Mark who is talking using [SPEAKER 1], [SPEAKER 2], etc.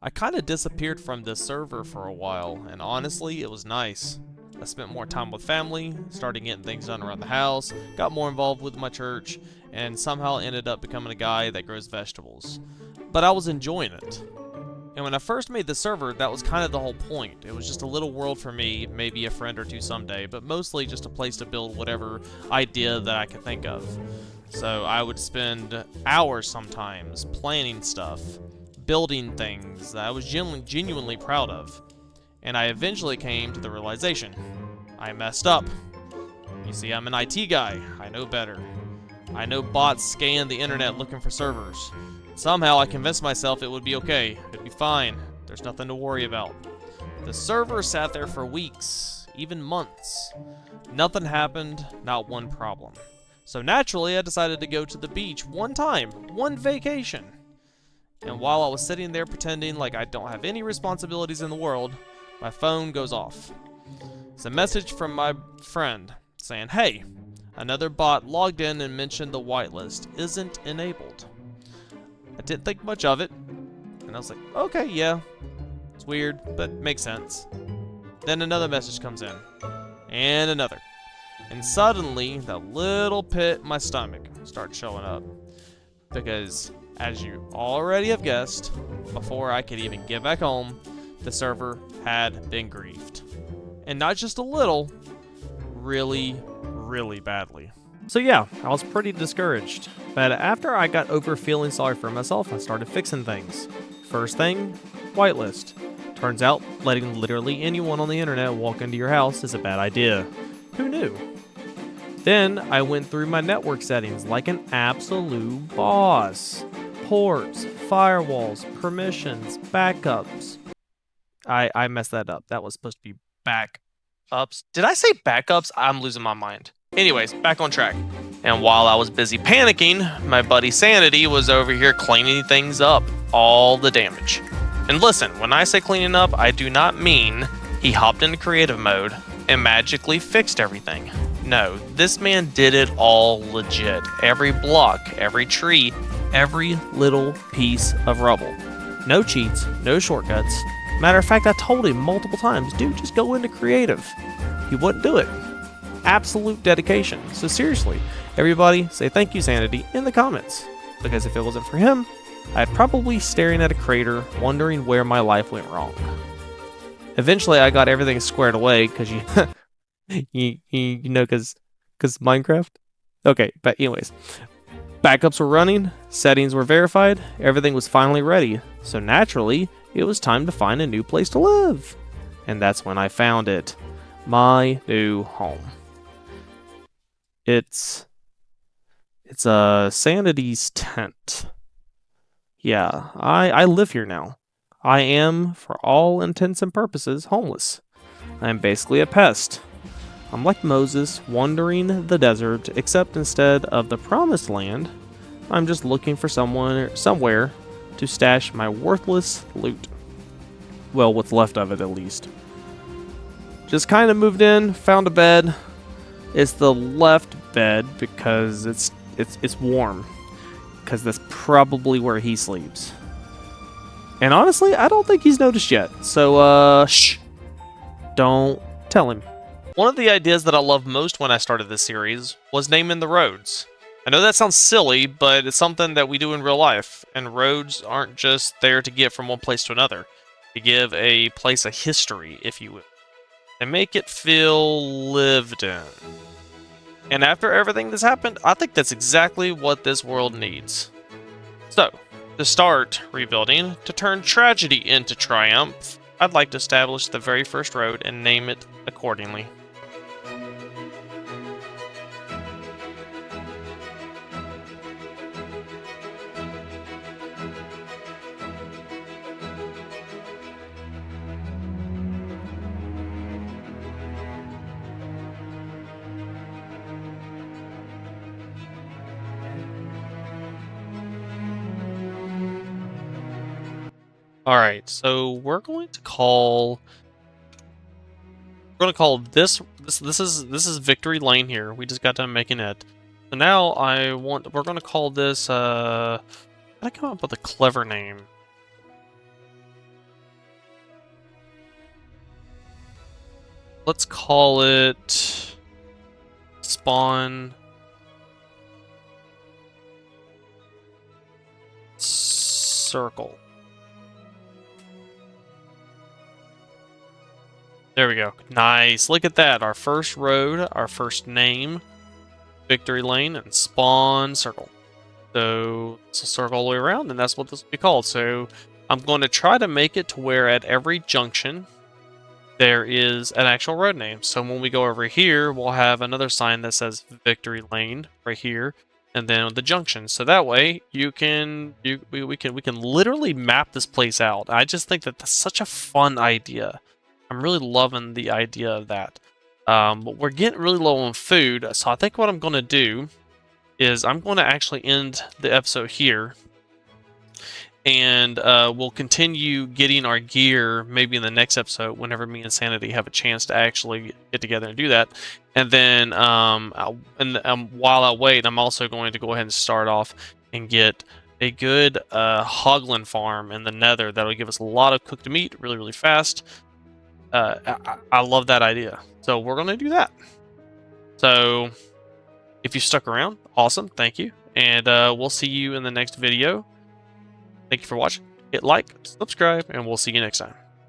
[SPEAKER 1] I kinda disappeared from this server for a while, and honestly, it was nice. I spent more time with family, started getting things done around the house, got more involved with my church, and somehow ended up becoming a guy that grows vegetables. But I was enjoying it. And when I first made the server, that was kind of the whole point. It was just a little world for me, maybe a friend or two someday, but mostly just a place to build whatever idea that I could think of. So I would spend hours sometimes planning stuff, building things that I was genuinely proud of. And I eventually came to the realization, I messed up. You see, I'm an IT guy. I know better. I know bots scan the internet looking for servers. Somehow I convinced myself it would be okay. It'd be fine. There's nothing to worry about. The server sat there for weeks, even months. Nothing happened, not one problem. So naturally, I decided to go to the beach one time, one vacation. And while I was sitting there pretending like I don't have any responsibilities in the world, my phone goes off. It's a message from my friend saying, hey, another bot logged in and mentioned the whitelist isn't enabled. I didn't think much of it, and I was like, okay, yeah, it's weird, but makes sense. Then another message comes in, and another. And suddenly, that little pit in my stomach starts showing up. Because, as you already have guessed, before I could even get back home, the server had been griefed. And not just a little, really, really badly. So yeah, I was pretty discouraged. But after I got over feeling sorry for myself, I started fixing things. First thing, whitelist. Turns out, letting literally anyone on the internet walk into your house is a bad idea. Who knew? Then I went through my network settings like an absolute boss. Ports, firewalls, permissions, backups. I messed that up. That was supposed to be backups. Did I say backups? I'm losing my mind. Anyways, back on track. And while I was busy panicking, my buddy Sanity was over here cleaning things up. All the damage. And listen, when I say cleaning up, I do not mean he hopped into creative mode and magically fixed everything. No, this man did it all legit. Every block, every tree, every little piece of rubble. No cheats, no shortcuts. Matter of fact, I told him multiple times, dude, just go into creative. He wouldn't do it. Absolute dedication. So seriously, everybody say thank you, Sanity, in the comments. Because if it wasn't for him, I'd probably be staring at a crater, wondering where my life went wrong. Eventually, I got everything squared away, because you know, because Minecraft? Okay, but anyways. Backups were running, settings were verified, everything was finally ready. So naturally, it was time to find a new place to live. And that's when I found it. My new home. It's Sanity's tent. Yeah, I live here now. I am, for all intents and purposes, homeless. I am basically a pest. I'm like Moses, wandering the desert, except instead of the promised land, I'm just looking for somewhere to stash my worthless loot. Well, what's left of it, at least. Just kind of moved in, found a bed. It's the left bed because it's warm. Because that's probably where he sleeps. And honestly, I don't think he's noticed yet. So, shh. Don't tell him. One of the ideas that I loved most when I started this series was naming the roads. I know that sounds silly, but it's something that we do in real life. And roads aren't just there to get from one place to another. To give a place a history, if you will. And make it feel lived in. And after everything that's happened, I think that's exactly what this world needs. So, to start rebuilding, to turn tragedy into triumph, I'd like to establish the very first road and name it accordingly. Alright, so we're going to call this is Victory Lane here. We just got done making it. So now we're gonna call this I come up with a clever name.
[SPEAKER 2] let's call it spawn circle. There we go. Nice. Look at that. Our first road, our first name, victory lane, and spawn circle. So this will circle all the way around, and that's what this will be called. So I'm going to try to make it to where at every junction there is an actual road name. So when we go over here, we'll have another sign that says victory lane right here, and then the junction. So that way we can literally map this place out. I just think that that's such a fun idea. I'm really loving the idea of that. But we're getting really low on food, so I think what I'm going to do is I'm going to actually end the episode here, and we'll continue getting our gear maybe in the next episode whenever me and Sanity have a chance to actually get together and do that. And then while I wait, I'm also going to go ahead and start off and get a good hoglin farm in the nether that'll give us a lot of cooked meat really, really fast. I love that idea. So we're going to do that. So if you stuck around, awesome. Thank you. And we'll see you in the next video. Thank you for watching. Hit like, subscribe, and we'll see you next time.